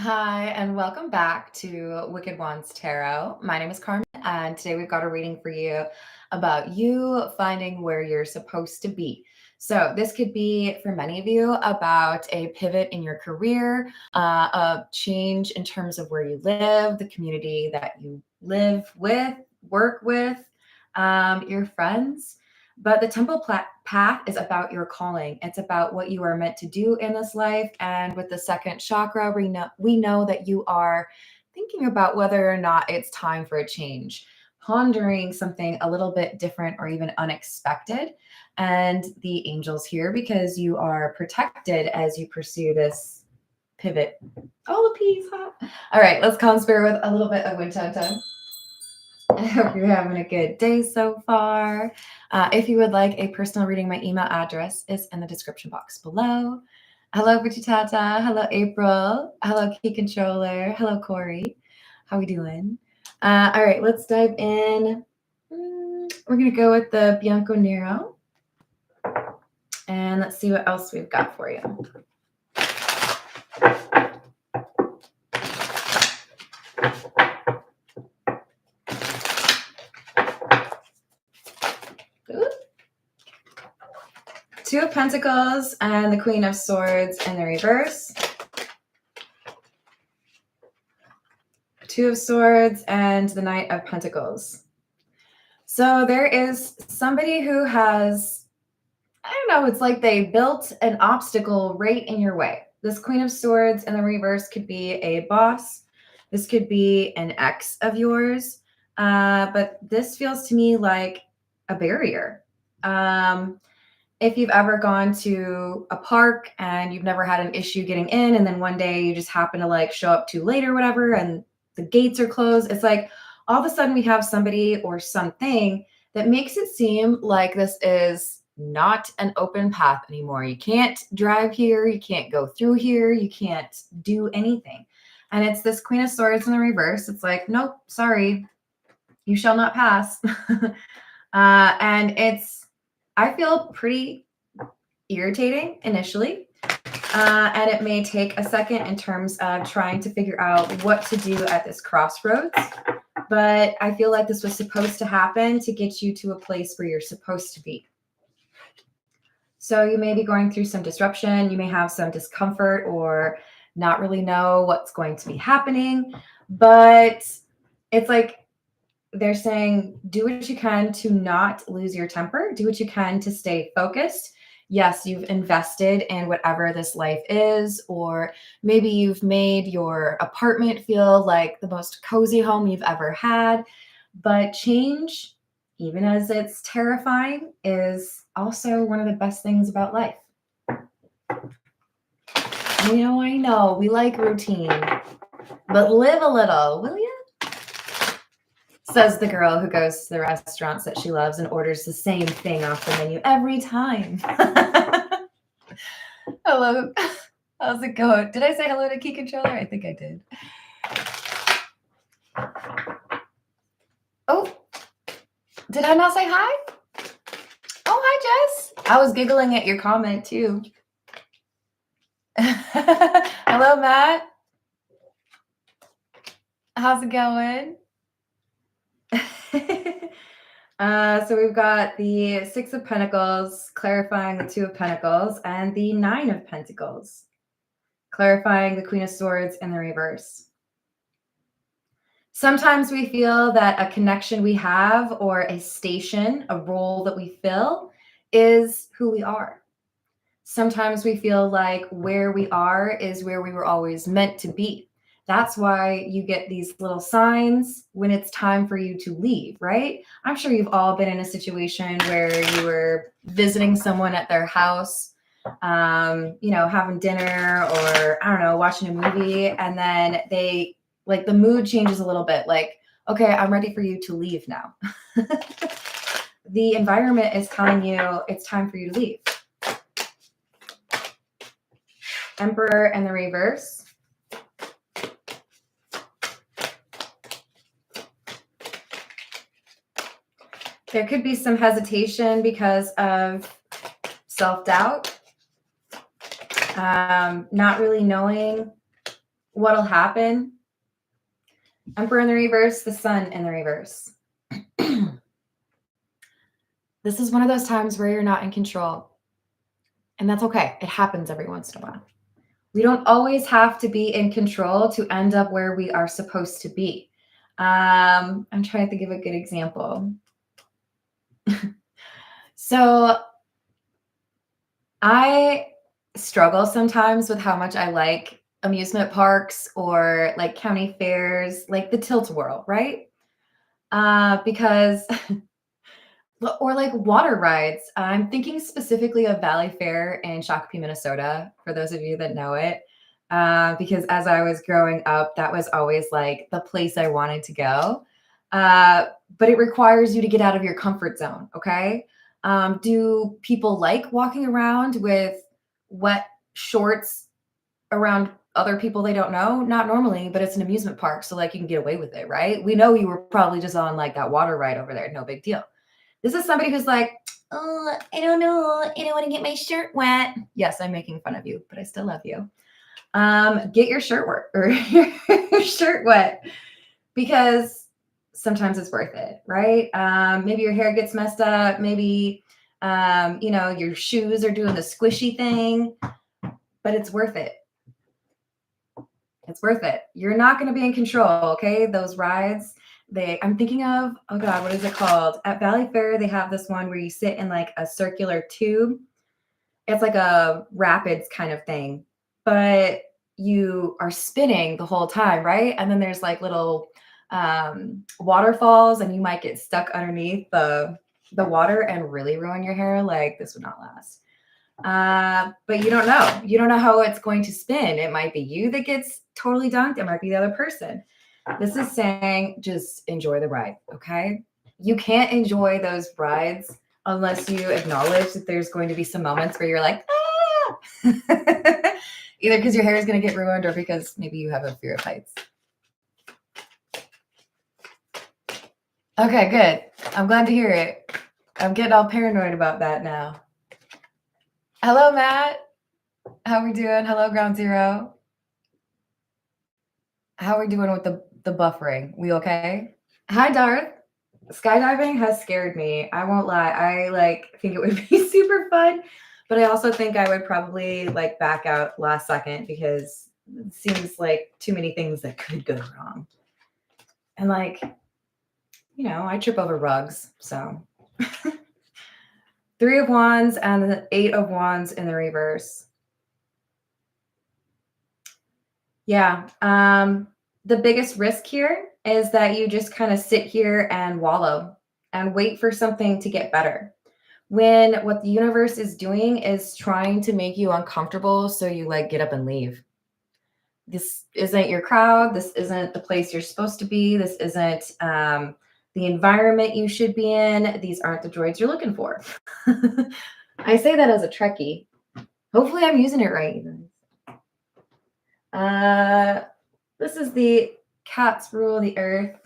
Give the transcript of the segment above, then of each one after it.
Hi, and welcome back to Wicked Wands Tarot. My name is Carmen, and today we've got a reading for you about you finding where you're supposed to be. So, this could be for many of you about a pivot in your career, a change in terms of where you live, the community that you live with, work with, your friends. But the path is about your calling. It's about what you are meant to do in this life. And with the second chakra, we know that you are thinking about whether or not it's time for a change, pondering something a little bit different or even unexpected. And the angels here because you are protected as you pursue this pivot. Oh, the peas, huh? All right, let's conspire with a little bit of Wintanta. I hope you're having a good day so far. If you would like a personal reading, my email address is in the description box below. Hello, Tata. Hello, April. Hello, Key Controller. Hello, Corey. How we doing? All right, let's dive in. We're going to go with the Bianco Nero. And let's see what else we've got for you. Two of Pentacles and the Queen of Swords in the reverse. Two of Swords and the Knight of Pentacles. So there is somebody who has, I don't know, it's like they built an obstacle right in your way. This Queen of Swords in the reverse could be a boss. This could be an ex of yours. But this feels to me like a barrier. If you've ever gone to a park and you've never had an issue getting in, and then one day you just happen to like show up too late or whatever, and the gates are closed, it's like all of a sudden we have somebody or something that makes it seem like this is not an open path anymore. You can't drive here, you can't go through here, you can't do anything. And it's this Queen of Swords in the reverse. It's like, nope, sorry, you shall not pass. And I feel pretty irritating initially. And it may take a second in terms of trying to figure out what to do at this crossroads. But I feel like this was supposed to happen to get you to a place where you're supposed to be. So you may be going through some disruption. You may have some discomfort or not really know what's going to be happening. But it's like they're saying, do what you can to not lose your temper. Do what you can to stay focused. Yes, you've invested in whatever this life is, or maybe you've made your apartment feel like the most cozy home you've ever had. But change, even as it's terrifying, is also one of the best things about life. I know, we like routine, but live a little, will you? Says the girl who goes to the restaurants that she loves and orders the same thing off the menu every time. Hello. How's it going? Did I say hello to Key Controller? I think I did. Oh, did I not say hi? Oh, hi, Jess. I was giggling at your comment too. Hello, Matt. How's it going? So we've got the Six of Pentacles, clarifying the Two of Pentacles, and the Nine of Pentacles, clarifying the Queen of Swords in the reverse. Sometimes we feel that a connection we have or a station, a role that we fill is who we are. Sometimes we feel like where we are is where we were always meant to be. That's why you get these little signs when it's time for you to leave, right? I'm sure you've all been in a situation where you were visiting someone at their house, having dinner or, I don't know, watching a movie, and then the mood changes a little bit. Like, okay, I'm ready for you to leave now. The environment is telling you it's time for you to leave. Emperor and the reverse. There could be some hesitation because of self-doubt, not really knowing what'll happen? Emperor in the reverse, the sun in the reverse. This is one of those times where you're not in control. And that's okay. It happens every once in a while. We don't always have to be in control to end up where we are supposed to be. I'm trying to think of a good example. So I struggle sometimes with how much I like amusement parks or like county fairs, like the tilt-a-whirl, right? Because or like water rides. I'm thinking specifically of Valley Fair in Shakopee, Minnesota, for those of you that know it. Because as I was growing up, that was always like the place I wanted to go. But it requires you to get out of your comfort zone. Okay. Do people like walking around with wet shorts around other people they don't know? Not normally, but it's an amusement park. So like you can get away with it, right? We know you were probably just on like that water ride over there. No big deal. This is somebody who's like, oh, I don't know. I don't want to get my shirt wet. Yes, I'm making fun of you, but I still love you. Get your shirt wet or your shirt wet because sometimes it's worth it, right? Maybe your hair gets messed up. Maybe, your shoes are doing the squishy thing, but it's worth it. It's worth it. You're not going to be in control. Okay. Those rides, I'm thinking of, oh God, what is it called? At Valley Fair, they have this one where you sit in like a circular tube. It's like a rapids kind of thing, but you are spinning the whole time, right? And then there's like little waterfalls and you might get stuck underneath the water and really ruin your hair. Like this would not last. But you don't know. You don't know how it's going to spin. It might be you that gets totally dunked. It might be the other person. This is saying just enjoy the ride, okay? You can't enjoy those rides unless you acknowledge that there's going to be some moments where you're like, ah! Either because your hair is going to get ruined or because maybe you have a fear of heights. Okay, good. I'm glad to hear it. I'm getting all paranoid about that now. Hello, Matt. How we doing? Hello, Ground Zero. How are we doing with the buffering? We okay? Hi, Darth. Skydiving has scared me. I won't lie. I think it would be super fun, but I also think I would probably back out last second because it seems like too many things that could go wrong. And I trip over rugs, so 3 of Wands and the 8 of Wands in the reverse. Yeah. The biggest risk here is that you just kind of sit here and wallow and wait for something to get better. When what the universe is doing is trying to make you uncomfortable, so you get up and leave. This isn't your crowd. This isn't the place you're supposed to be. This isn't the environment you should be in. These aren't the droids you're looking for. I say that as a Trekkie. Hopefully I'm using it right. This is the cats rule the earth.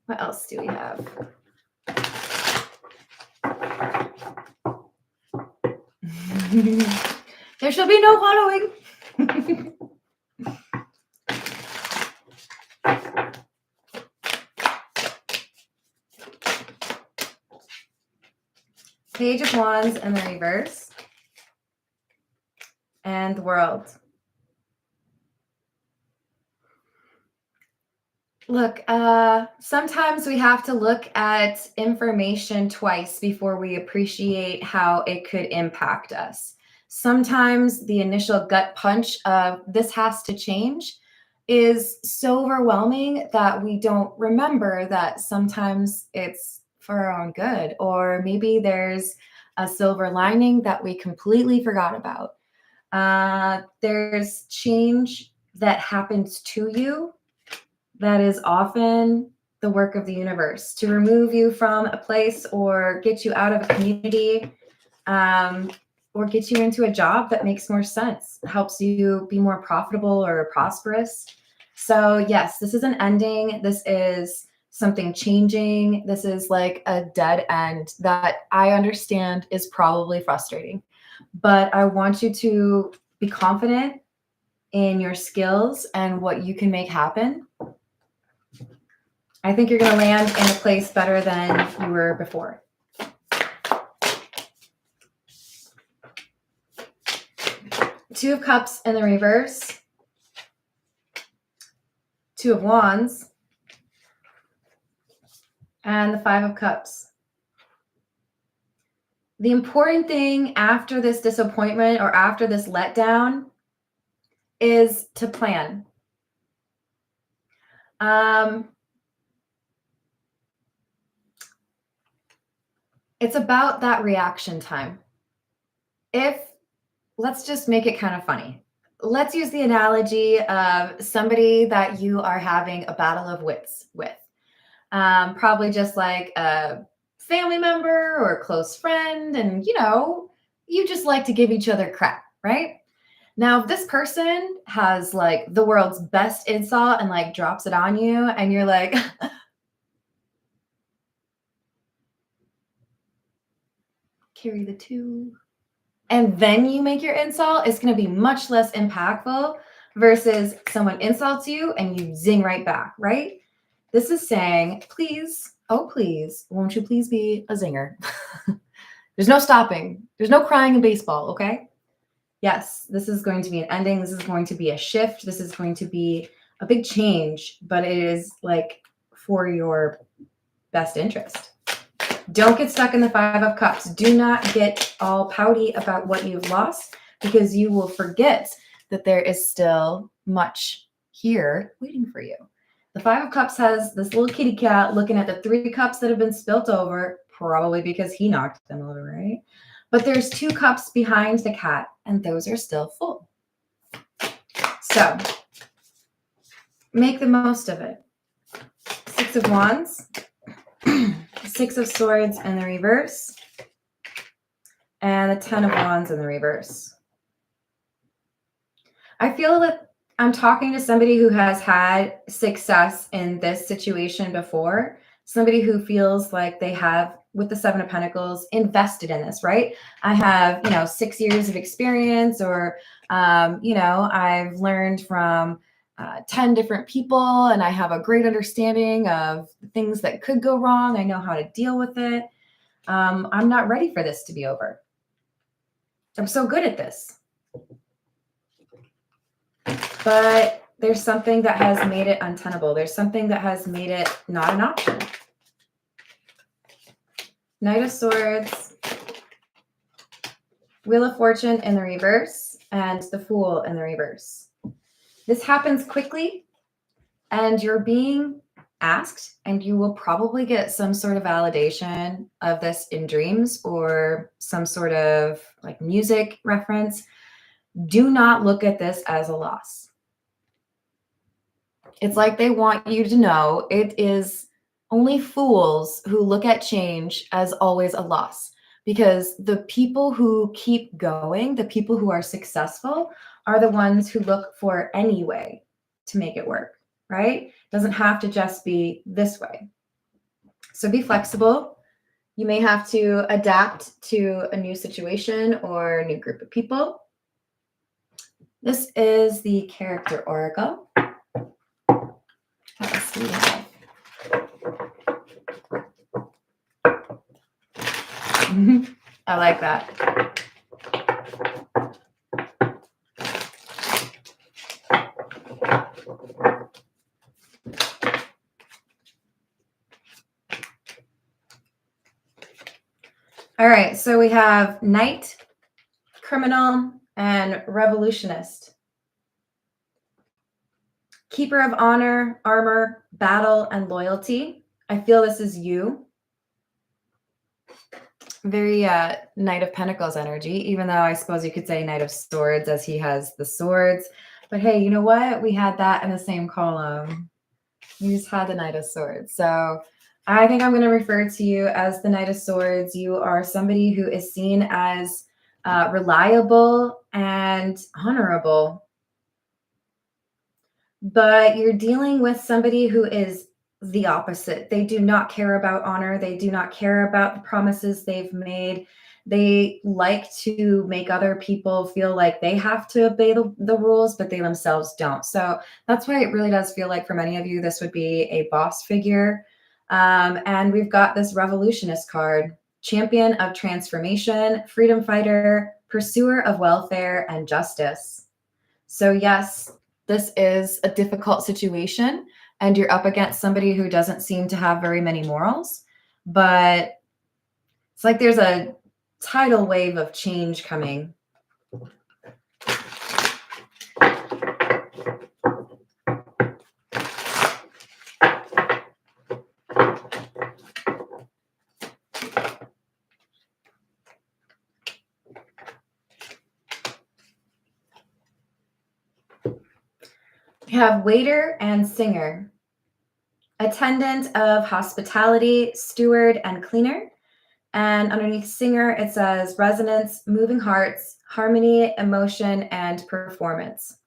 What else do we have? There shall be no wallowing. Page of Wands in the reverse. And the World. Look, sometimes we have to look at information twice before we appreciate how it could impact us. Sometimes the initial gut punch of this has to change is so overwhelming that we don't remember that sometimes it's for our own good, or maybe there's a silver lining that we completely forgot about. There's change that happens to you that is often the work of the universe to remove you from a place or get you out of a community, or get you into a job that makes more sense, helps you be more profitable or prosperous. So yes, this is an ending. This is something changing. This is like a dead end that I understand is probably frustrating, but I want you to be confident in your skills and what you can make happen, I think you're going to land in a place better than you were before. Two of Cups in the reverse, Two of Wands, and the Five of Cups. The important thing after this disappointment or after this letdown is to plan. It's about that reaction time. Let's just make it kind of funny. Let's use the analogy of somebody that you are having a battle of wits with. Probably just like a family member or a close friend, and you just like to give each other crap, right? Now, if this person has like the world's best insult and like drops it on you, and you're like, carry the two, and then you make your insult, it's going to be much less impactful versus someone insults you and you zing right back, right? This is saying, please, oh, please, won't you please be a zinger? There's no stopping. There's no crying in baseball, okay? Yes, this is going to be an ending. This is going to be a shift. This is going to be a big change, but it is like for your best interest. Don't get stuck in the Five of Cups. Do not get all pouty about what you've lost, because you will forget that there is still much here waiting for you. The Five of Cups has this little kitty cat looking at the 3 cups that have been spilt over, probably because he knocked them over, right? But there's 2 cups behind the cat, and those are still full. So make the most of it. 6 of Wands, 6 of Swords in the reverse, and the 10 of Wands in the reverse. I feel that I'm talking to somebody who has had success in this situation before, somebody who feels like they have, with the 7 of Pentacles, invested in this, right? I have, 6 years of experience, or, I've learned from 10 different people, and I have a great understanding of things that could go wrong. I know how to deal with it. I'm not ready for this to be over. I'm so good at this. But there's something that has made it untenable. There's something that has made it not an option. Knight of Swords, Wheel of Fortune in the reverse, and the Fool in the reverse. This happens quickly, and you're being asked, and you will probably get some sort of validation of this in dreams or some sort of like music reference. Do not look at this as a loss. It's like they want you to know it is only fools who look at change as always a loss, because the people who keep going, the people who are successful, are the ones who look for any way to make it work, right? It doesn't have to just be this way. So be flexible. You may have to adapt to a new situation or a new group of people. This is the character oracle. What else do we have? I like that. All right, so we have Knight, Criminal, and Revolutionist. Keeper of honor, armor, battle, and loyalty. I feel this is you. Very Knight of Pentacles energy, even though I suppose you could say Knight of Swords, as he has the swords. But hey, you know what? We had that in the same column. You just had the Knight of Swords. So I think I'm going to refer to you as the Knight of Swords. You are somebody who is seen as reliable and honorable. But you're dealing with somebody who is the opposite. They do not care about honor. They do not care about the promises they've made. They like to make other people feel like they have to obey the rules, but they themselves don't. So that's why it really does feel like for many of you, this would be a boss figure. And we've got this revolutionist card, champion of transformation, freedom fighter, pursuer of welfare and justice. So yes, this is a difficult situation and you're up against somebody who doesn't seem to have very many morals, but it's like there's a tidal wave of change coming. We have waiter and singer, attendant of hospitality, steward, and cleaner. And underneath singer, it says resonance, moving hearts, harmony, emotion, and performance.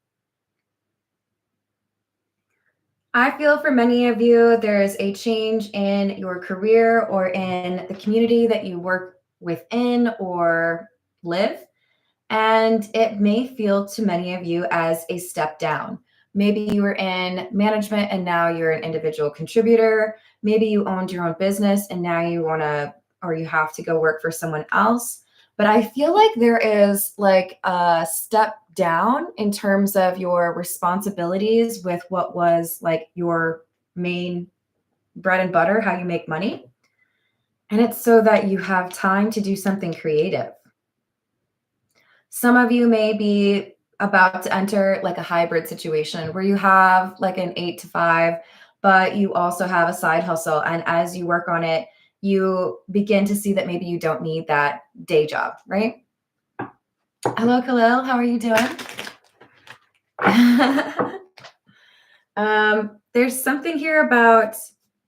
I feel for many of you, there's a change in your career or in the community that you work within or live. And it may feel to many of you as a step down. Maybe you were in management and now you're an individual contributor. Maybe you owned your own business and now you want to, or you have to go work for someone else. But I feel like there is like a step down in terms of your responsibilities with what was like your main bread and butter, how you make money. And it's so that you have time to do something creative. Some of you may be about to enter like a hybrid situation where you have like an 8 to 5, but you also have a side hustle. And as you work on it, you begin to see that maybe you don't need that day job, right? Hello, Khalil. How are you doing? There's something here about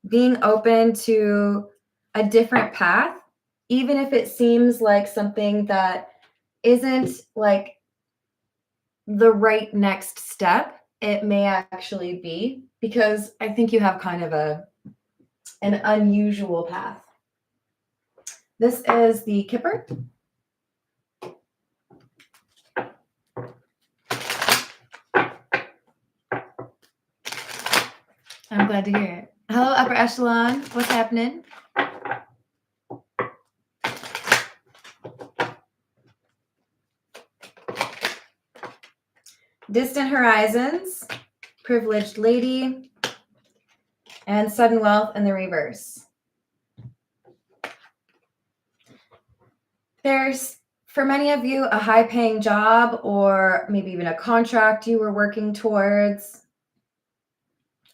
being open to a different path, even if it seems like something that isn't like the right next step. It may actually be, because I think you have kind of an unusual path. This is the Kipper. I'm glad to hear it. Hello, upper echelon. What's happening? Distant horizons, privileged lady, and sudden wealth in the reverse. There's, for many of you, a high-paying job or maybe even a contract you were working towards,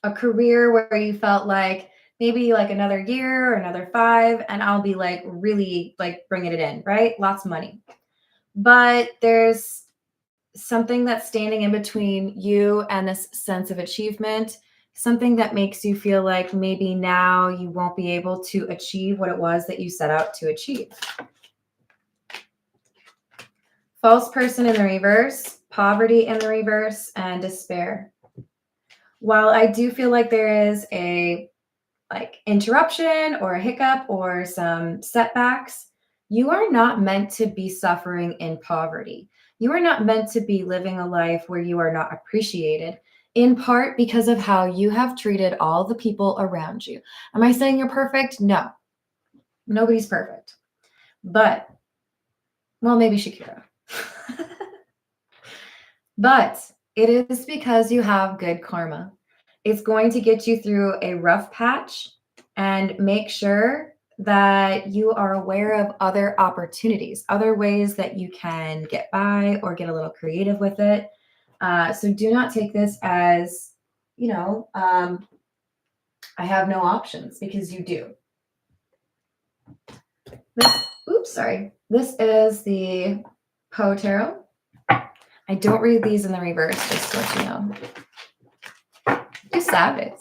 a career where you felt like maybe like another year or another 5 and I'll be like really like bringing it in, right? Lots of money. But there's something that's standing in between you and this sense of achievement, something that makes you feel like maybe now you won't be able to achieve what it was that you set out to achieve. False person in the reverse, poverty in the reverse, and despair. While I do feel like there is a like interruption or a hiccup or some setbacks, you are not meant to be suffering in poverty. You are not meant to be living a life where you are not appreciated, in part because of how you have treated all the people around you. Am I saying you're perfect? No, nobody's perfect. But, well, maybe Shakira. But it is because you have good karma. It's going to get you through a rough patch and make sure that you are aware of other opportunities, other ways that you can get by or get a little creative with it. So do not take this as, I have no options, because you do. This is the Poe Tarot. I don't read these in the reverse, just to let you know. You savage.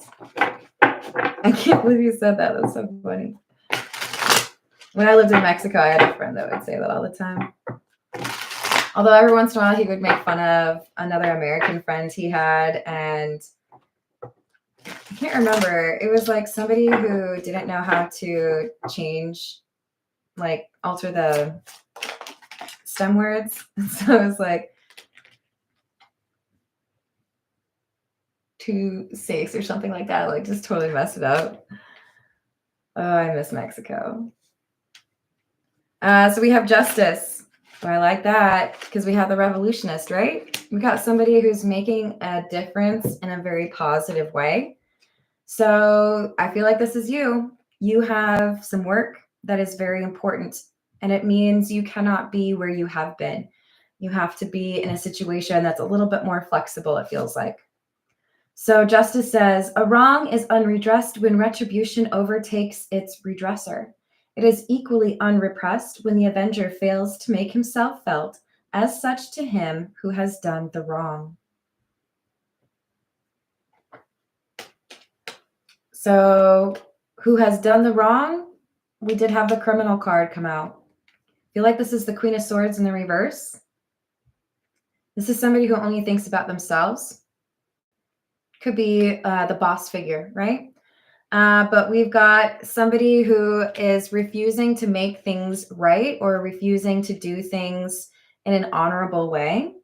I can't believe you said that. That's so funny. When I lived in Mexico, I had a friend that would say that all the time. Although every once in a while he would make fun of another American friend he had, and I can't remember. It was like somebody who didn't know how to change like alter the stem words. So it was like 2-6 or something like that. Like just totally messed it up. Oh, I miss Mexico. So we have justice. Oh, I like that because we have the revolutionist, right? We got somebody who's making a difference in a very positive way. So I feel like this is you. You have some work that is very important, and it means you cannot be where you have been. You have to be in a situation that's a little bit more flexible, it feels like. So justice says, a wrong is unredressed when retribution overtakes its redresser. It is equally unrepressed when the avenger fails to make himself felt as such to him who has done the wrong. So who has done the wrong? We did have the criminal card come out. I feel like this is the Queen of Swords in the reverse. This is somebody who only thinks about themselves. Could be the boss figure, right? But we've got somebody who is refusing to make things right or refusing to do things in an honorable way.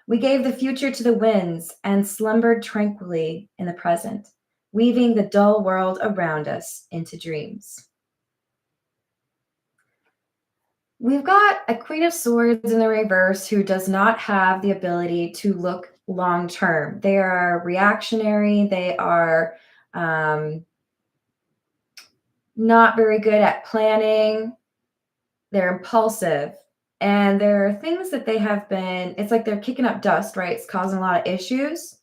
We gave the future to the winds and slumbered tranquilly in the present, weaving the dull world around us into dreams. We've got a Queen of Swords in the reverse who does not have the ability to look long term. They are reactionary. They are not very good at planning. They're impulsive. And there are things that they have been, it's like they're kicking up dust, right? It's causing a lot of issues.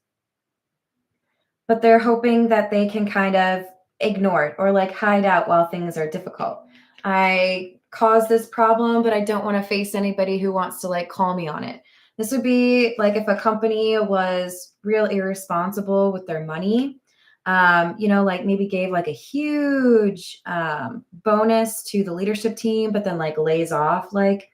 But they're hoping that they can kind of ignore it or like hide out while things are difficult. I caused this problem, but I don't want to face anybody who wants to like call me on it. This would be like if a company was real irresponsible with their money, like maybe gave like a huge bonus to the leadership team, but then like lays off like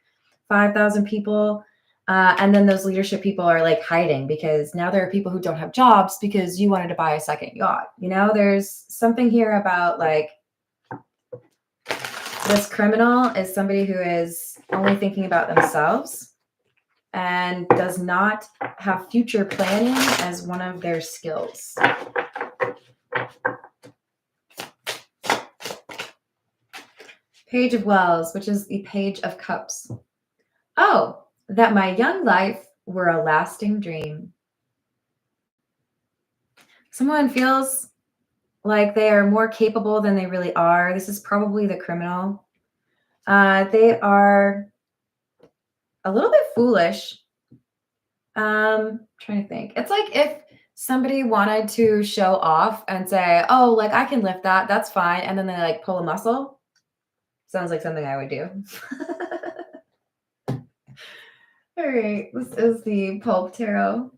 5,000 people. And then those leadership people are like hiding because now there are people who don't have jobs because you wanted to buy a second yacht. There's something here about like this criminal is somebody who is only thinking about themselves and does not have future planning as one of their skills. Page of Wells, which is the Page of Cups. Oh, that my young life were a lasting dream. Someone feels like they are more capable than they really are. This is probably the criminal. They are a little bit foolish. Trying to think. It's like if somebody wanted to show off and say, oh, like I can lift that, that's fine. And then they like pull a muscle. Sounds like something I would do. All right, this is the Pulp Tarot.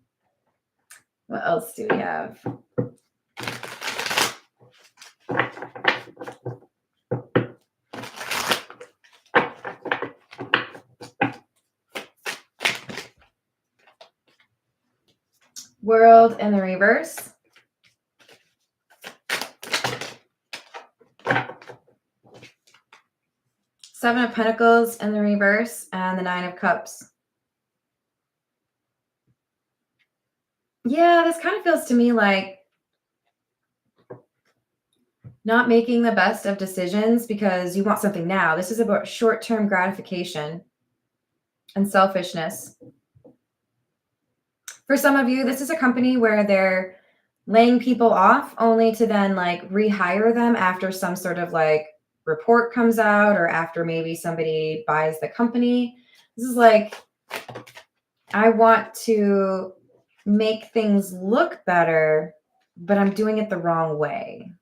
What else do we have? World in the reverse. Seven of Pentacles in the reverse and the Nine of Cups. Yeah, this kind of feels to me like not making the best of decisions because you want something now. This is about short-term gratification and selfishness. For some of you, this is a company where they're laying people off only to then like rehire them after some sort of like report comes out or after maybe somebody buys the company. This is like, I want to make things look better, but I'm doing it the wrong way.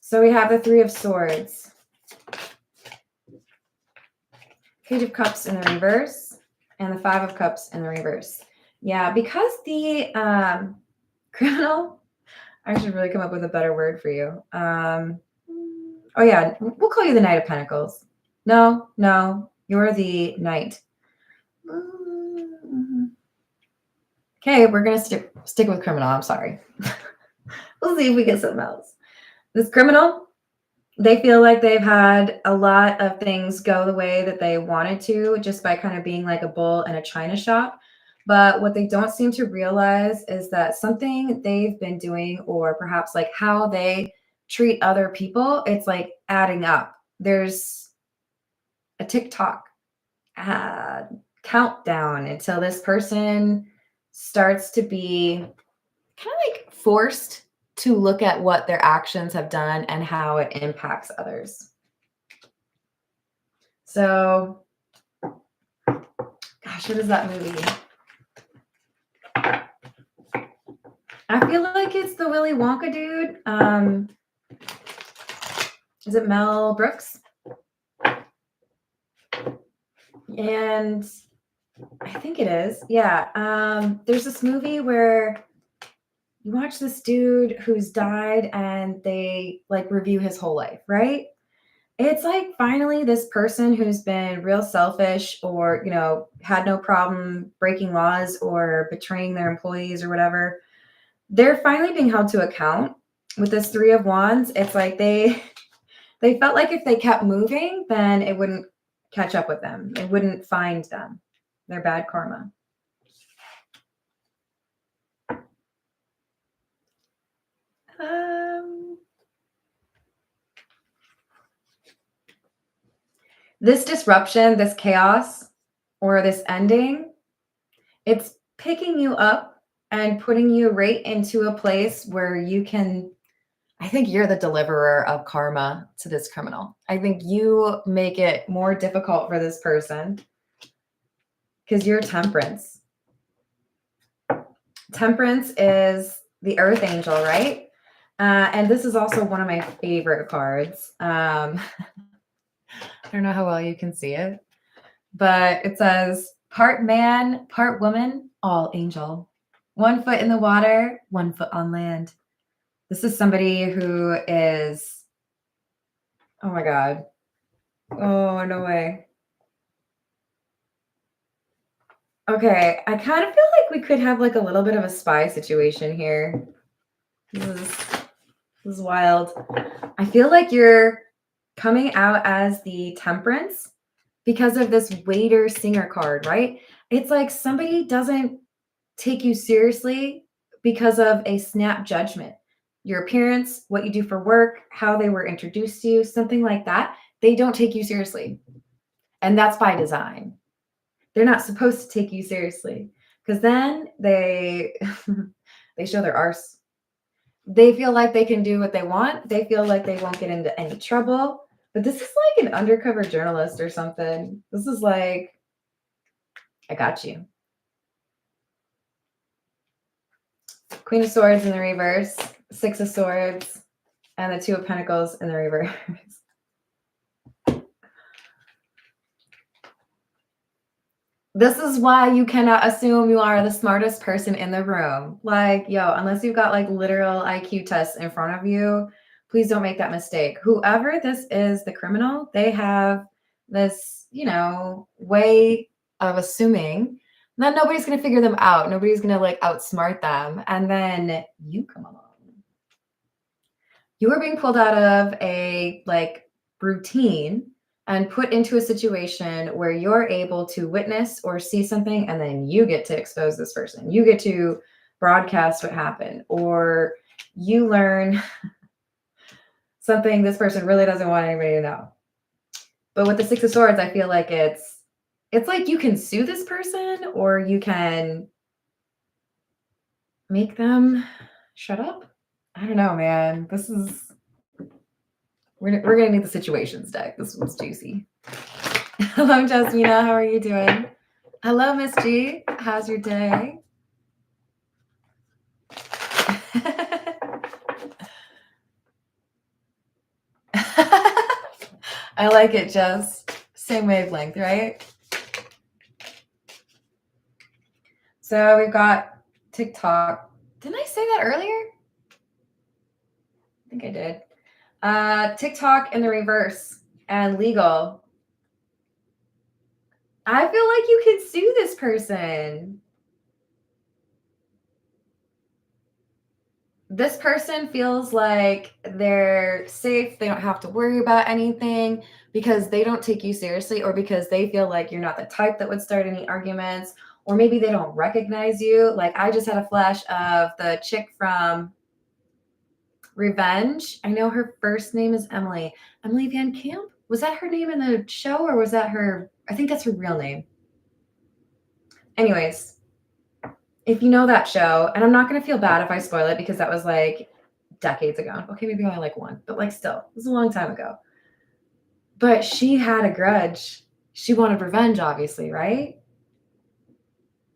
So we have the Three of Swords, Page of Cups in the reverse, and the Five of Cups in the reverse. Yeah, because the criminal, I should really come up with a better word for you. Oh yeah, we'll call you the Knight of Pentacles. No, you're the Knight. Okay, we're gonna stick with criminal. I'm sorry. We'll see if we get something else. This criminal They feel like they've had a lot of things go the way that they wanted to just by kind of being like a bull in a china shop. But what they don't seem to realize is that something they've been doing, or perhaps like how they treat other people, it's like adding up. There's a TikTok countdown until this person starts to be kind of like forced to look at what their actions have done and how it impacts others. So, gosh, what is that movie? I feel like it's the Willy Wonka dude. Is it Mel Brooks? And I think it is. Yeah. There's this movie where you watch this dude who's died and they like review his whole life, right? It's like finally this person who's been real selfish or, had no problem breaking laws or betraying their employees or whatever. They're finally being held to account with this 3 of Wands. It's like they felt like if they kept moving, then it wouldn't catch up with them. It wouldn't find them. Their bad karma. This disruption, this chaos, or this ending, it's picking you up and putting you right into a place where you can, I think you're the deliverer of karma to this criminal. I think you make it more difficult for this person because you're Temperance. Temperance is the earth angel, right? And this is also one of my favorite cards. I don't know how well you can see it, but it says part man, part woman, all angel. 1 foot in the water, 1 foot on land. This is somebody who is, oh my God. Oh, no way. Okay, I kind of feel like we could have like a little bit of a spy situation here. This is wild. I feel like you're coming out as the Temperance because of this waiter singer card, right? It's like somebody doesn't take you seriously because of a snap judgment. Your appearance, what you do for work, how they were introduced to you, something like that. They don't take you seriously. And that's by design. They're not supposed to take you seriously because then they they show their arse. They feel like they can do what they want. They feel like they won't get into any trouble. But this is like an undercover journalist or something. This is like, I got you. Queen of Swords in the reverse, 6 of Swords, and the 2 of Pentacles in the reverse. This is why you cannot assume you are the smartest person in the room. Like, yo, unless you've got like literal IQ tests in front of you, please don't make that mistake. Whoever this is, the criminal, they have this, way of assuming that nobody's going to figure them out. Nobody's going to like outsmart them. And then you come along. You are being pulled out of a like routine and put into a situation where you're able to witness or see something, and then you get to expose this person. You get to broadcast what happened, or you learn something this person really doesn't want anybody to know. But with the 6 of Swords, I feel like it's like you can sue this person or you can make them shut up. I don't know, man. This is we're gonna need the situations deck. This one's juicy. Hello, Jasmina. How are you doing? Hello, Miss G. How's your day? I like it, Jess. Same wavelength, right? So we've got TikTok. Didn't I say that earlier? I think I did. TikTok in the reverse and legal. I feel like you could sue this person. this person feels like they're safe. They don't have to worry about anything because they don't take you seriously, or because they feel like you're not the type that would start any arguments, or maybe they don't recognize you. Like, I just had a flash of the chick from Revenge. I know her first name is Emily. Emily Van Camp? Was that her name in the show, or was that her? I think that's her real name. Anyways, if you know that show, and I'm not going to feel bad if I spoil it because that was like decades ago. Okay, maybe only like one, but like still, it was a long time ago. But she had a grudge. She wanted revenge, obviously, right?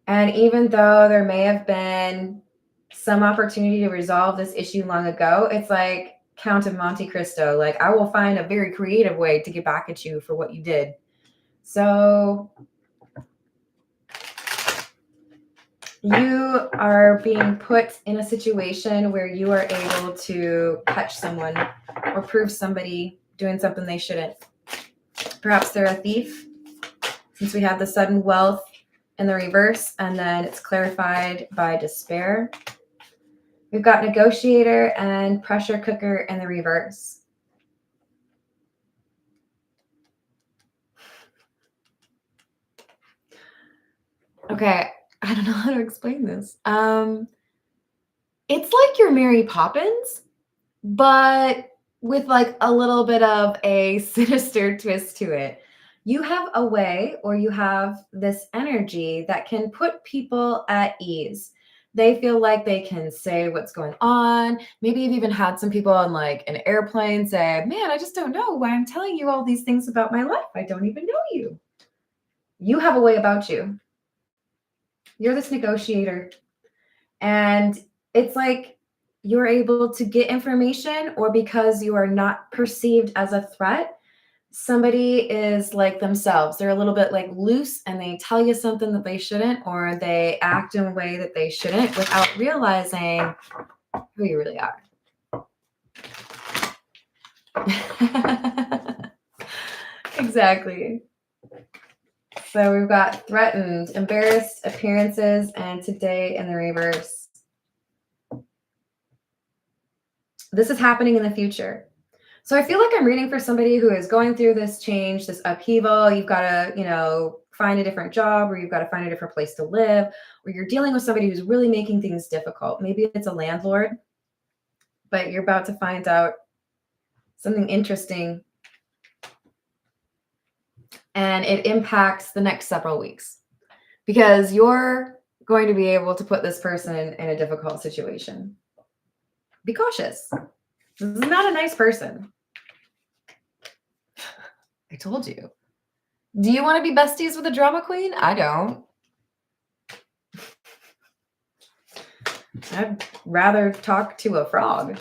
And even though there may have been some opportunity to resolve this issue long ago, it's like Count of Monte Cristo. Like, I will find a very creative way to get back at you for what you did. So you are being put in a situation where you are able to catch someone or prove somebody doing something they shouldn't. Perhaps they're a thief, since we have the sudden wealth in the reverse, and then it's clarified by despair. We've got negotiator and pressure cooker in the reverse. Okay, I don't know how to explain this. It's like you're Mary Poppins, but with like a little bit of a sinister twist to it. You have a way, or you have this energy that can put people at ease. They feel like they can say what's going on. Maybe you've even had some people on like an airplane say, man, I just don't know why I'm telling you all these things about my life. I don't even know you. You have a way about you. You're this negotiator. And it's like you're able to get information, or because you are not perceived as a threat, somebody is like themselves. They're a little bit like loose, and they tell you something that they shouldn't, or they act in a way that they shouldn't without realizing who you really are. Exactly. So we've got threatened, embarrassed appearances, and today in the reverse. This is happening in the future. So I feel like I'm reading for somebody who is going through this change, this upheaval. You've got to, find a different job, or you've got to find a different place to live, or you're dealing with somebody who's really making things difficult. Maybe it's a landlord, but you're about to find out something interesting, and it impacts the next several weeks because you're going to be able to put this person in a difficult situation. Be cautious. This is not a nice person. I told you. Do you want to be besties with a drama queen? I don't. I'd rather talk to a frog.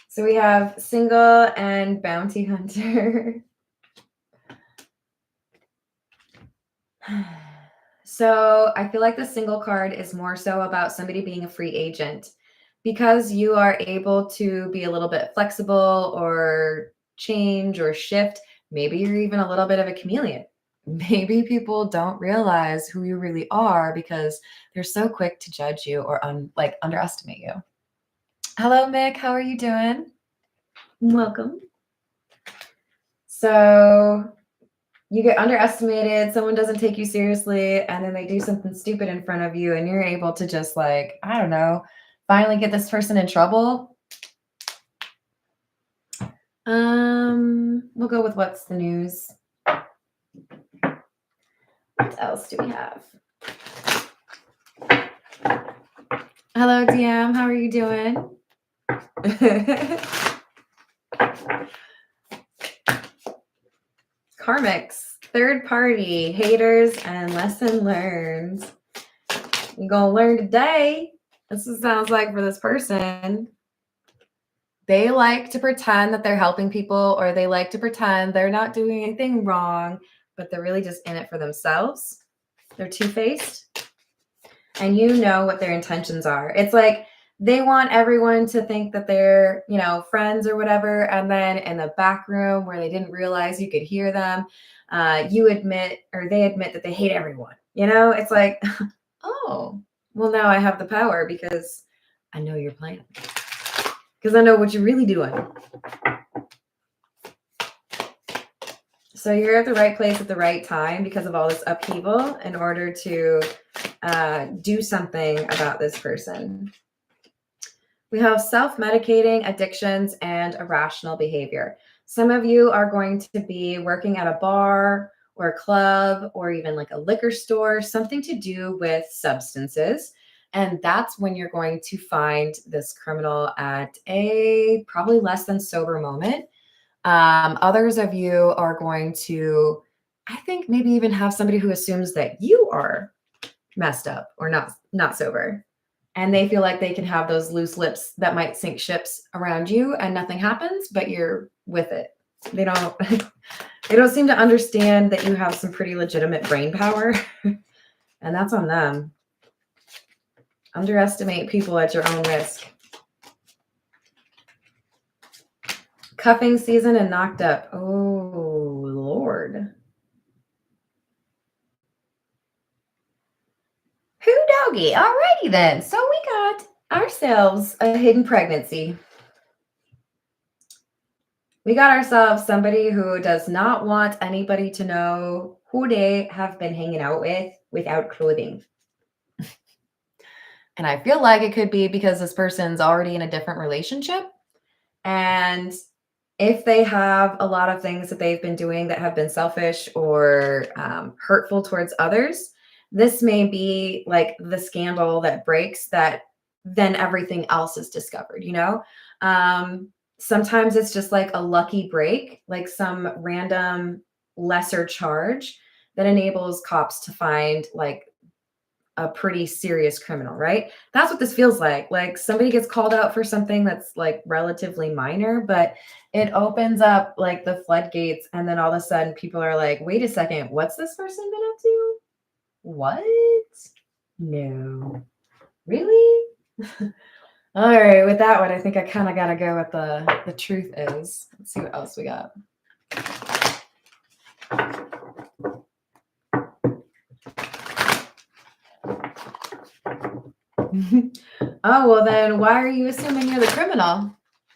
So we have single and bounty hunter. So I feel like the single card is more so about somebody being a free agent, because you are able to be a little bit flexible or change or shift. Maybe you're even a little bit of a chameleon. Maybe people don't realize who you really are because they're so quick to judge you or underestimate you. Hello, Mick. How are you doing? Welcome. So you get underestimated, someone doesn't take you seriously, and then they do something stupid in front of you, and you're able to just finally get this person in trouble. We'll go with what's the news. What else do we have? Hello, DM. How are you doing? Karmics, third party, haters, and lesson learned. You're going to learn today. This sounds like for this person, they like to pretend that they're helping people, or they like to pretend they're not doing anything wrong, but they're really just in it for themselves. They're two-faced, and you know what their intentions are. It's like they want everyone to think that they're, friends or whatever, and then in the back room where they didn't realize you could hear them, they admit that they hate everyone. It's like, oh, Well, now I have the power because I know your plan. Because I know what you're really doing. So you're at the right place at the right time because of all this upheaval in order to do something about this person. We have self-medicating, addictions, and irrational behavior. Some of you are going to be working at a bar or a club or even like a liquor store, something to do with substances. And that's when you're going to find this criminal at a probably less than sober moment. Others of you are going to, I think, maybe even have somebody who assumes that you are messed up or not sober, and they feel like they can have those loose lips that might sink ships around you and nothing happens, but you're with it. They don't they don't seem to understand that you have some pretty legitimate brain power, and that's on them. Underestimate people at your own risk. Cuffing season and knocked up. Oh, Lord. Who doggy? Alrighty then. So we got ourselves a hidden pregnancy. We got ourselves somebody who does not want anybody to know who they have been hanging out with without clothing. And I feel like it could be because this person's already in a different relationship. And if they have a lot of things that they've been doing that have been selfish or hurtful towards others, this may be like the scandal that breaks that then everything else is discovered, you know? Sometimes it's just like a lucky break, like some random lesser charge that enables cops to find like a pretty serious criminal, right? That's what this feels like. Like somebody gets called out for something that's like relatively minor, but it opens up like the floodgates. And then all of a sudden people are like, wait a second, what's this person been up to? What? No. Really? All right, with that one, I think I kind of got to go with the truth is. Let's see what else we got. Oh, well then why are you assuming you're the criminal?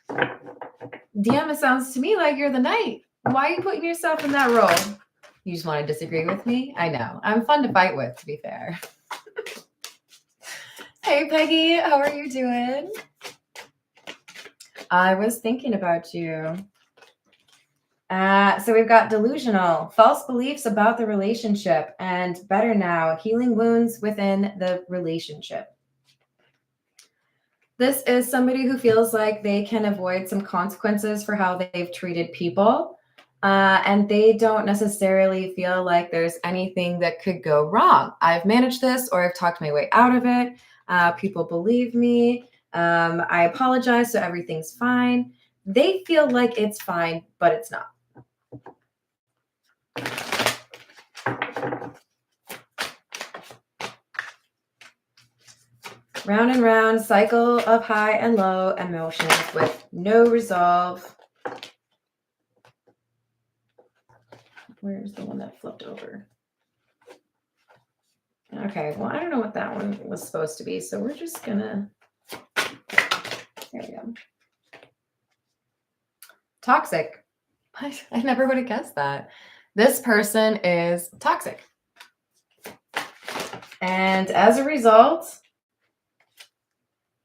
DM, it sounds to me like you're the knight. Why are you putting yourself in that role? You just want to disagree with me? I know. I'm fun to fight with, to be fair. Hey, Peggy, how are you doing? I was thinking about you. So we've got delusional, false beliefs about the relationship, and better now, healing wounds within the relationship. This is somebody who feels like they can avoid some consequences for how they've treated people. And they don't necessarily feel like there's anything that could go wrong. I've managed this or I've talked my way out of it. People believe me. I apologize, so everything's fine. They feel like it's fine, but it's not. Round and round, cycle of high and low emotions with no resolve. Where's the one that flipped over? Okay, well, I don't know what that one was supposed to be, so we're just gonna, there we go. Toxic. I never would have guessed that. This person is toxic. And as a result,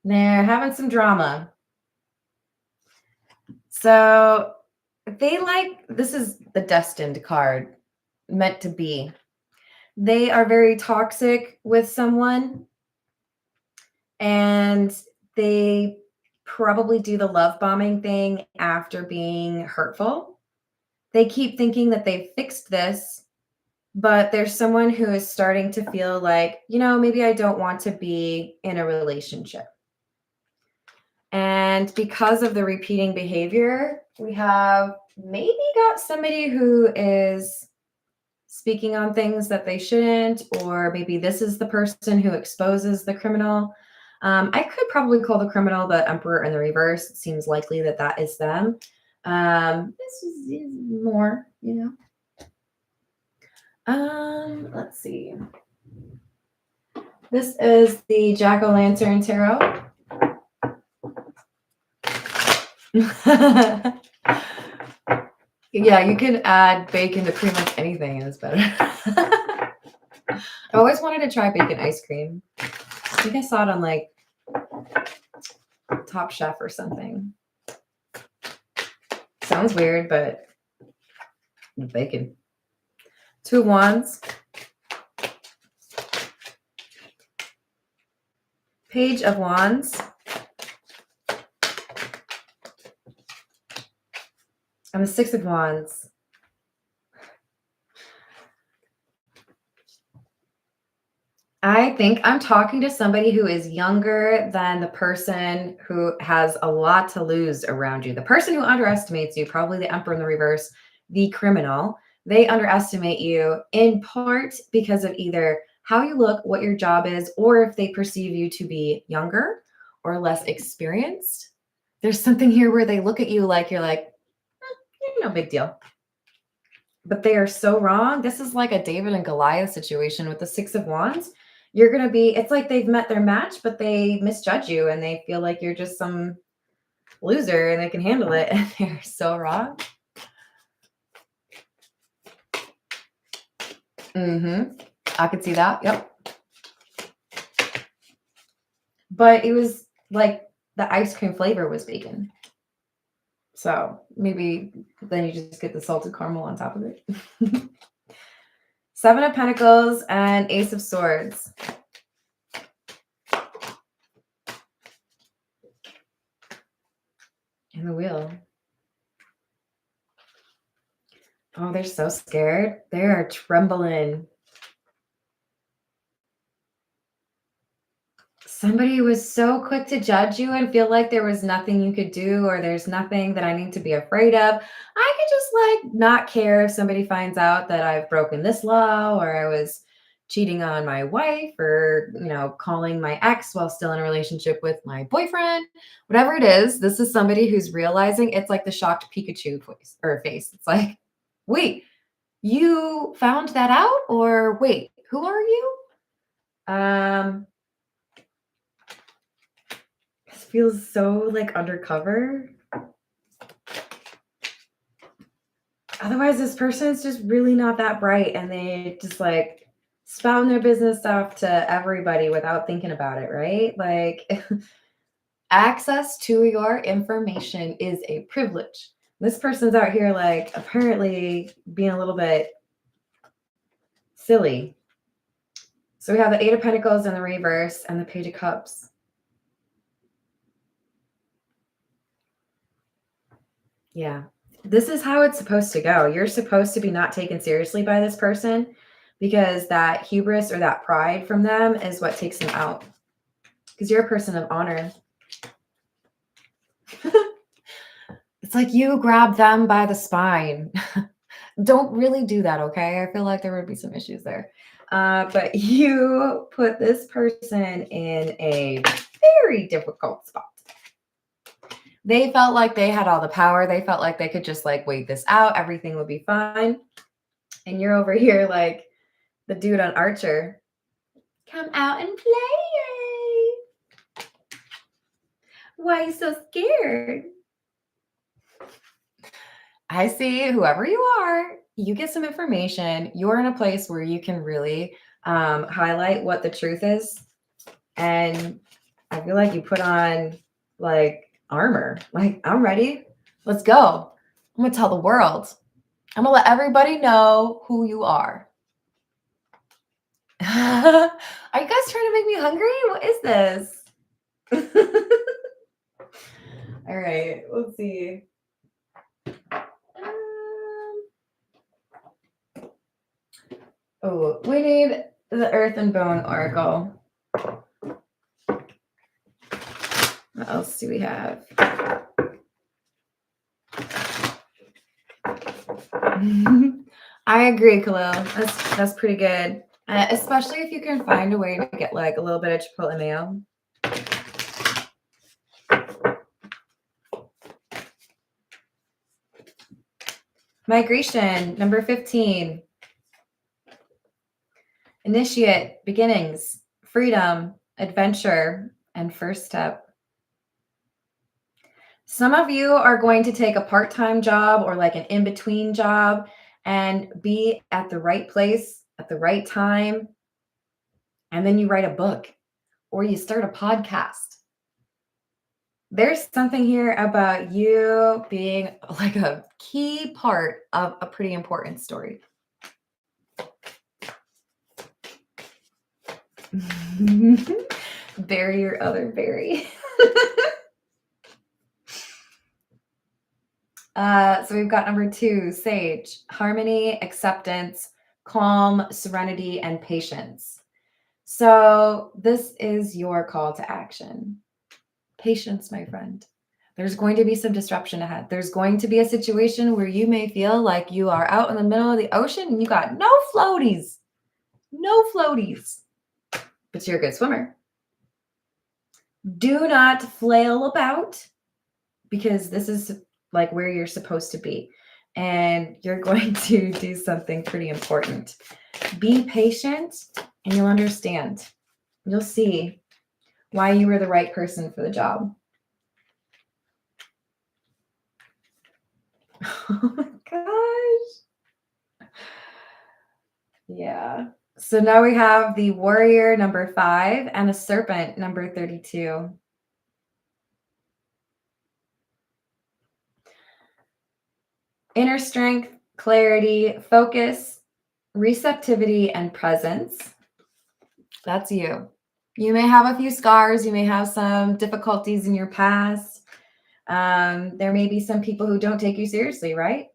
they're having some drama. So they like, this is the destined card, meant to be. They are very toxic with someone, and they probably do the love bombing thing after being hurtful. They keep thinking that they've fixed this, but there's someone who is starting to feel like, you know, maybe I don't want to be in a relationship. And because of the repeating behavior, we have maybe got somebody who is speaking on things that they shouldn't, or maybe this is the person who exposes the criminal. I could probably call the criminal the emperor in the reverse. It seems likely that that is them. This is more, you know. Let's see. This is the Jack-o'-lantern tarot. Yeah, you can add bacon to pretty much anything and it's better. I always wanted to try bacon ice cream. I think I saw it on like Top Chef or something. Sounds weird, but bacon. 2 of Wands. Page of Wands. And the 6 of Wands. I think I'm talking to somebody who is younger than the person who has a lot to lose around you. The person who underestimates you, probably the Emperor in the reverse, the criminal, they underestimate you in part because of either how you look, what your job is, or if they perceive you to be younger or less experienced. There's something here where they look at you like you're like, no big deal. But they are so wrong. This is like a David and Goliath situation with the 6 of Wands. You're going to be, it's like they've met their match, but they misjudge you and they feel like you're just some loser and they can handle it. And they're so wrong. I could see that. Yep. But it was like the ice cream flavor was bacon. So maybe then you just get the salted caramel on top of it. 7 of Pentacles and Ace of Swords. And the Wheel. Oh, they're so scared. They are trembling. Somebody was so quick to judge you and feel like there was nothing you could do or there's nothing that I need to be afraid of. I could just like not care if somebody finds out that I've broken this law or I was cheating on my wife or, calling my ex while still in a relationship with my boyfriend. Whatever it is, this is somebody who's realizing it's like the shocked Pikachu face. It's like, wait, you found that out? Or wait, who are you? This feels so like undercover. Otherwise, this person is just really not that bright and they just like spouting their business stuff to everybody without thinking about it, right? Like access to your information is a privilege. This person's out here like apparently being a little bit silly. So we have the 8 of Pentacles in the reverse and the Page of Cups. Yeah. This is how it's supposed to go. You're supposed to be not taken seriously by this person because that hubris or that pride from them is what takes them out. Because you're a person of honor. It's like you grab them by the spine. Don't really do that, okay? I feel like there would be some issues there. But you put this person in a very difficult spot. They felt like they had all the power. They felt like they could just like wait this out. Everything would be fine. And you're over here like the dude on Archer. Come out and play. Why are you so scared? I see whoever you are, you get some information. You're in a place where you can really highlight what the truth is. And I feel like you put on like armor. Like, I'm ready. Let's go. I'm going to tell the world. I'm going to let everybody know who you are. Are you guys trying to make me hungry? What is this? All right, let's see. Oh, we need the Earth and Bone Oracle. What else do we have? I agree, Khalil. That's pretty good. Especially if you can find a way to get like a little bit of chipotle mayo. Migration, number 15. Initiate, beginnings, freedom, adventure, and first step. Some of you are going to take a part-time job or like an in-between job and be at the right place at the right time. And then you write a book or you start a podcast. There's something here about you being like a key part of a pretty important story. Bury your other berry. So we've got number 2, Sage, harmony, acceptance, calm, serenity, and patience. So this is your call to action. Patience, my friend. There's going to be some disruption ahead. There's going to be a situation where you may feel like you are out in the middle of the ocean and you got no floaties. No floaties. But you're a good swimmer. Do not flail about, because this is like where you're supposed to be. And you're going to do something pretty important. Be patient and you'll understand. You'll see why you were the right person for the job. Oh my gosh. Yeah. So now we have the warrior, number 5, and a serpent, number 32. Inner strength, clarity, focus, receptivity, and presence. That's you. You may have a few scars. You may have some difficulties in your past. There may be some people who don't take you seriously, right?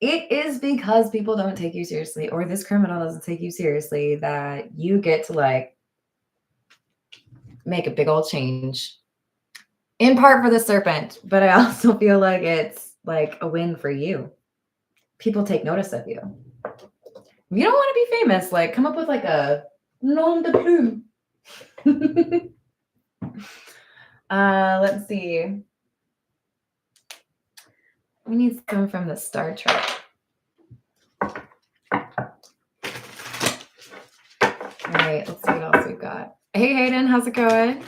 It is because people don't take you seriously, or this criminal doesn't take you seriously, that you get to like make a big old change. In part for the serpent, but I also feel like it's like a win for you. People take notice of you. If you don't want to be famous, like come up with like a nom de plume. Let's see. We need some from the Star Trek. All right, let's see what else we've got. Hey, Hayden, how's it going?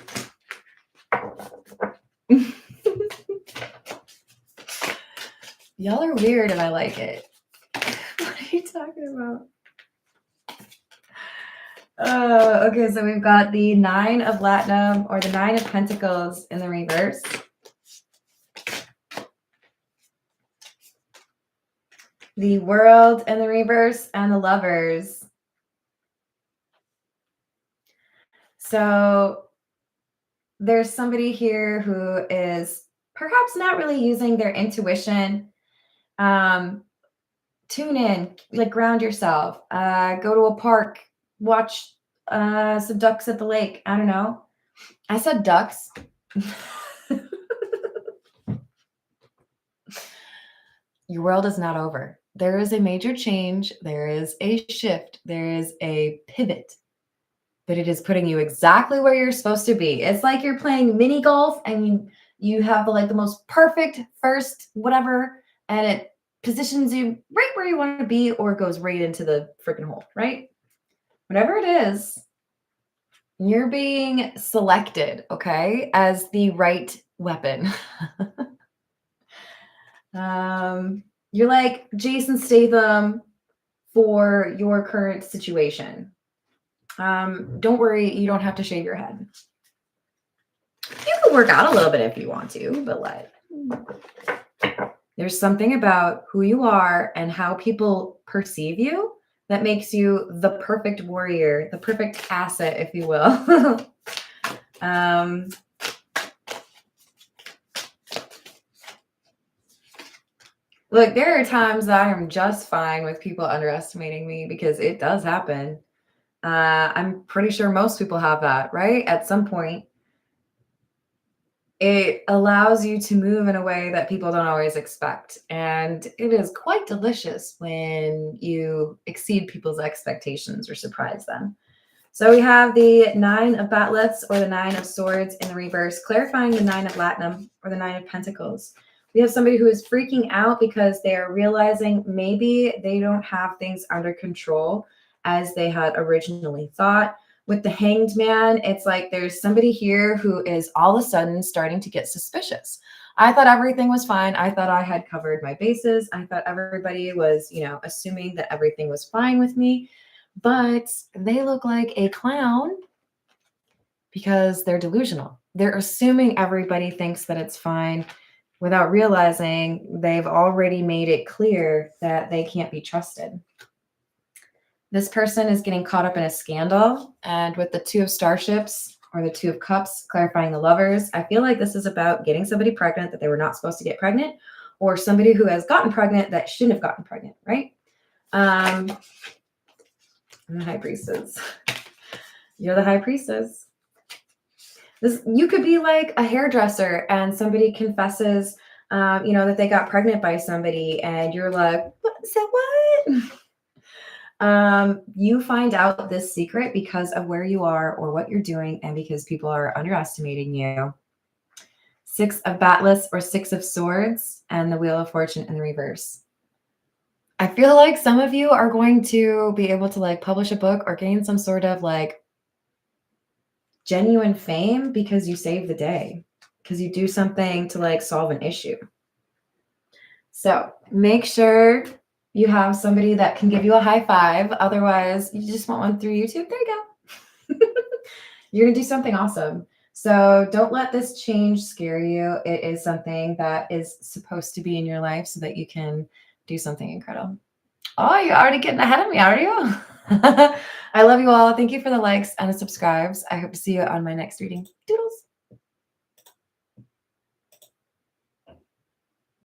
Y'all are weird and I like it. What are you talking about? Okay, so we've got the 9 of Latinum, or the 9 of Pentacles in the reverse. The World in the reverse, and the Lovers. So there's somebody here who is perhaps not really using their intuition. Tune in, like ground yourself, go to a park, watch some ducks at the lake. I don't know. I said ducks. Your world is not over. There is a major change. There is a shift. There is a pivot. But it is putting you exactly where you're supposed to be. It's like you're playing mini golf and you have the most perfect first whatever, and it positions you right where you want to be, or goes right into the freaking hole, right? Whatever it is, you're being selected, okay, as the right weapon. You're like Jason Statham for your current situation. Don't worry, you don't have to shave your head. You can work out a little bit if you want to, but there's something about who you are and how people perceive you that makes you the perfect warrior, the perfect asset, if you will. Look, there are times that I am just fine with people underestimating me, because it does happen. I'm pretty sure most people have that, right? At some point. It allows you to move in a way that people don't always expect. And it is quite delicious when you exceed people's expectations or surprise them. So we have the 9 of Batlets, or the 9 of Swords in the reverse, clarifying the 9 of Latinum, or the 9 of Pentacles. We have somebody who is freaking out because they are realizing maybe they don't have things under control as they had originally thought. With the Hanged Man, it's like there's somebody here who is all of a sudden starting to get suspicious. I thought everything was fine. I thought I had covered my bases. I thought everybody was, assuming that everything was fine with me. But they look like a clown because they're delusional. They're assuming everybody thinks that it's fine without realizing they've already made it clear that they can't be trusted. This person is getting caught up in a scandal. And with the Two of Starships or the Two of Cups, clarifying the lovers, I feel like this is about getting somebody pregnant that they were not supposed to get pregnant, or somebody who has gotten pregnant that shouldn't have gotten pregnant, right? I'm the High Priestess. You're the High Priestess. You could be like a hairdresser and somebody confesses, that they got pregnant by somebody, and you're like, what? Say what? You find out this secret because of where you are or what you're doing, and because people are underestimating you. Six of Batless or Six of Swords, and the Wheel of Fortune in the reverse. I feel like some of you are going to be able to like publish a book or gain some sort of like genuine fame because you save the day, because you do something to like solve an issue. So make sure you have somebody that can give you a high five. Otherwise, you just want one through YouTube. There you go. You're going to do something awesome. So don't let this change scare you. It is something that is supposed to be in your life so that you can do something incredible. Oh, you're already getting ahead of me, are you? I love you all. Thank you for the likes and the subscribes. I hope to see you on my next reading. Doodles.